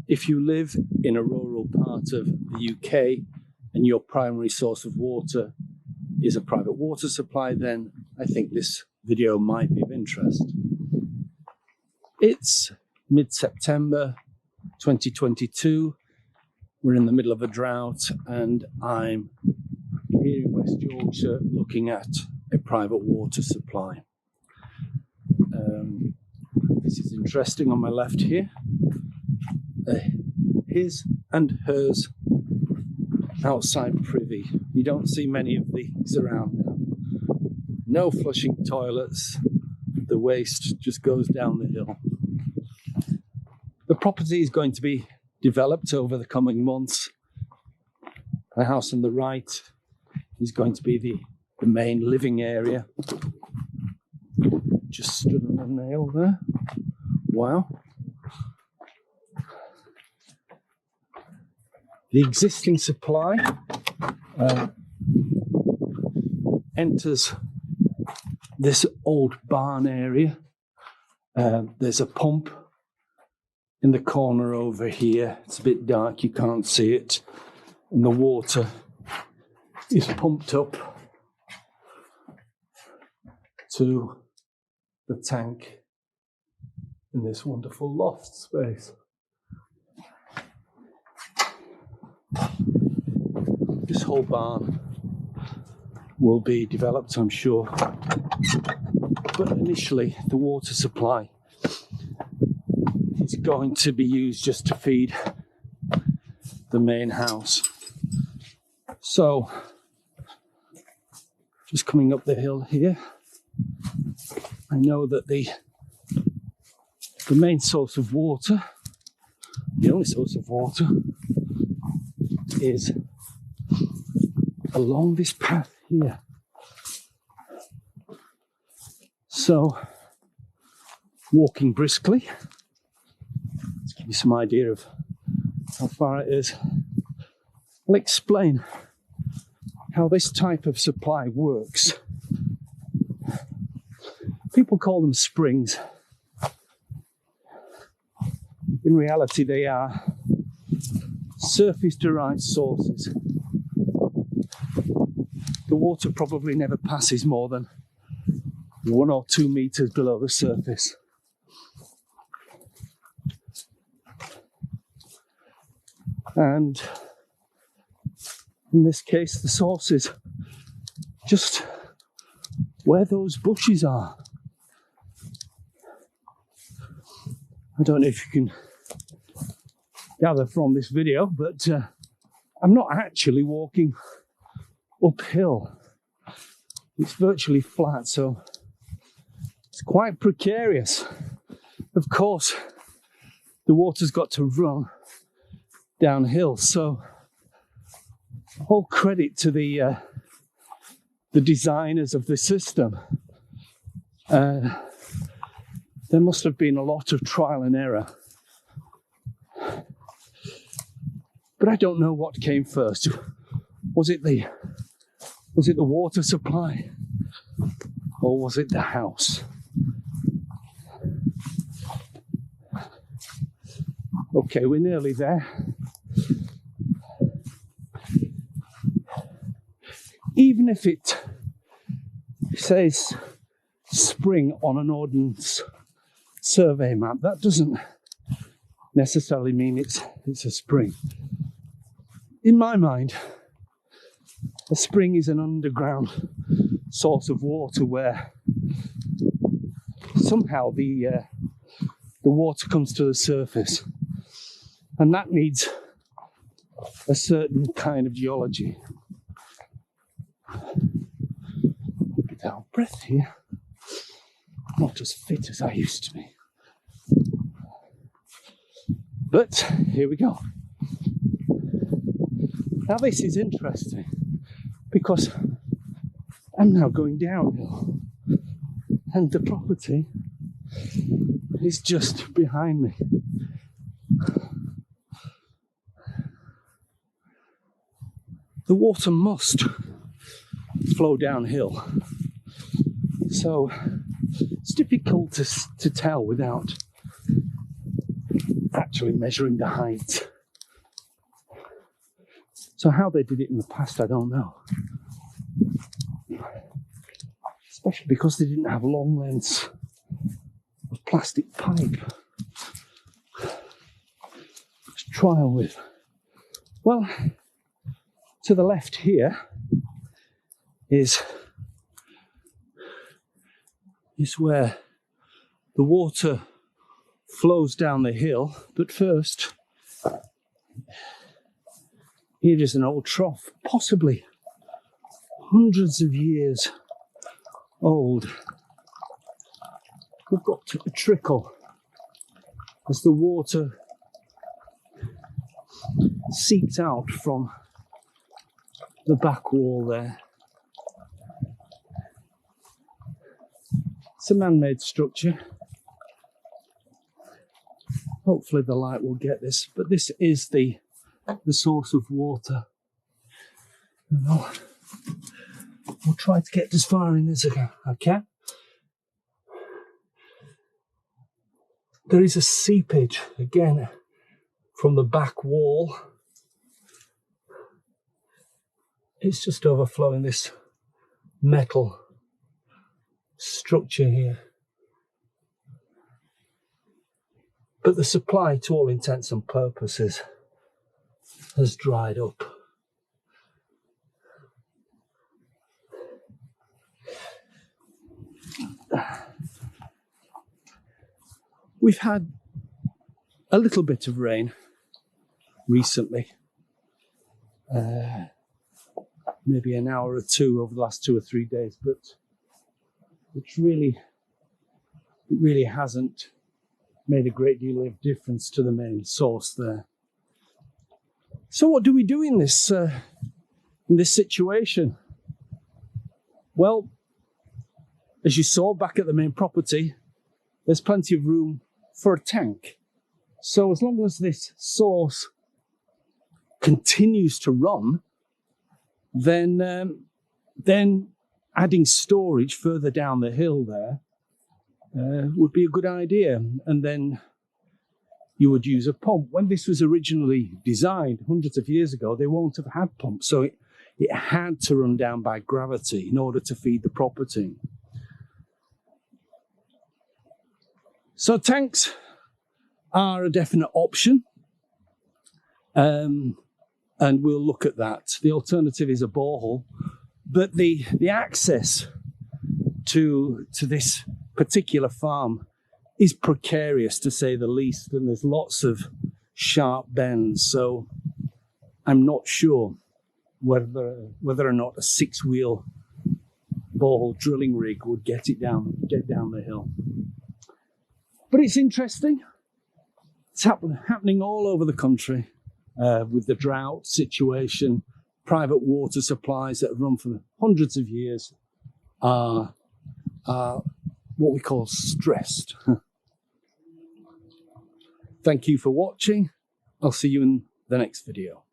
if you live in a rural part of the UK and your primary source of water is a private water supply, then I think this video might be of interest. It's mid-September 2022. We're in the middle of a drought, and I'm here in West Yorkshire looking at a private water supply. This is interesting on my left here. His and hers outside privy. You don't see many of these around now. No flushing toilets. The waste just goes down the hill. The property is going to be developed over the coming months. The house on the right is going to be the main living area. Just stood on a nail there. Wow. The existing supply enters this old barn area. There's a pump in the corner over here. It's a bit dark, you can't see it. And the water is pumped up to the tank in this wonderful loft space. This whole barn will be developed, I'm sure. But initially, the water supply is going to be used just to feed the main house. So, just coming up the hill here, I know that the main source of water, the only source of water, is along this path here. So, walking briskly, let's give you some idea of how far it is. I'll explain how this type of supply works. People call them springs. In reality, they are surface-derived sources. The water probably never passes more than 1 or 2 meters below the surface. And in this case, the source is just where those bushes are. I don't know if you can gather from this video, but I'm not actually walking uphill. It's virtually flat, so it's quite precarious. Of course, the water's got to run downhill, so all credit to the designers of the system. There must have been a lot of trial and error. But I don't know what came first. Was it the water supply, or was it the house? Okay, we're nearly there. Even if it says spring on an ordnance survey map, that doesn't necessarily mean it's a spring. In my mind, a spring is an underground source of water where somehow the water comes to the surface, and that needs a certain kind of geology. Bit out of breath here. Not as fit as I used to be. But here we go. Now this is interesting because I'm now going downhill and the property is just behind me. The water must flow downhill, so it's difficult to tell without actually measuring the height. So how they did it in the past, I don't know. Especially because they didn't have long lengths of plastic pipe. Let's trial with. Well, to the left here is where the water flows down the hill, but first, here is an old trough, possibly hundreds of years old. We've got a trickle as the water seeped out from the back wall there. It's a man-made structure. Hopefully the light will get this, but this is the source of water. And I'll try to get as far in as I can. There is a seepage again from the back wall. It's just overflowing this metal structure here. But the supply, to all intents and purposes, has dried up. We've had a little bit of rain recently. Maybe an hour or two over the last 2 or 3 days, but it really hasn't made a great deal of difference to the main source there. So what do we do in this situation? Well, as you saw back at the main property, there's plenty of room for a tank. So as long as this source continues to run, then adding storage further down the hill there would be a good idea. And then you would use a pump. When this was originally designed hundreds of years ago, they won't have had pumps. So it had to run down by gravity in order to feed the property. So tanks are a definite option. And we'll look at that. The alternative is a borehole. But the access to this particular farm is precarious, to say the least, and there's lots of sharp bends. So I'm not sure whether or not a 6-wheel borehole drilling rig would get down the hill. But it's interesting. It's happening all over the country with the drought situation. Private water supplies that have run for hundreds of years are what we call stressed. Thank you for watching. I'll see you in the next video.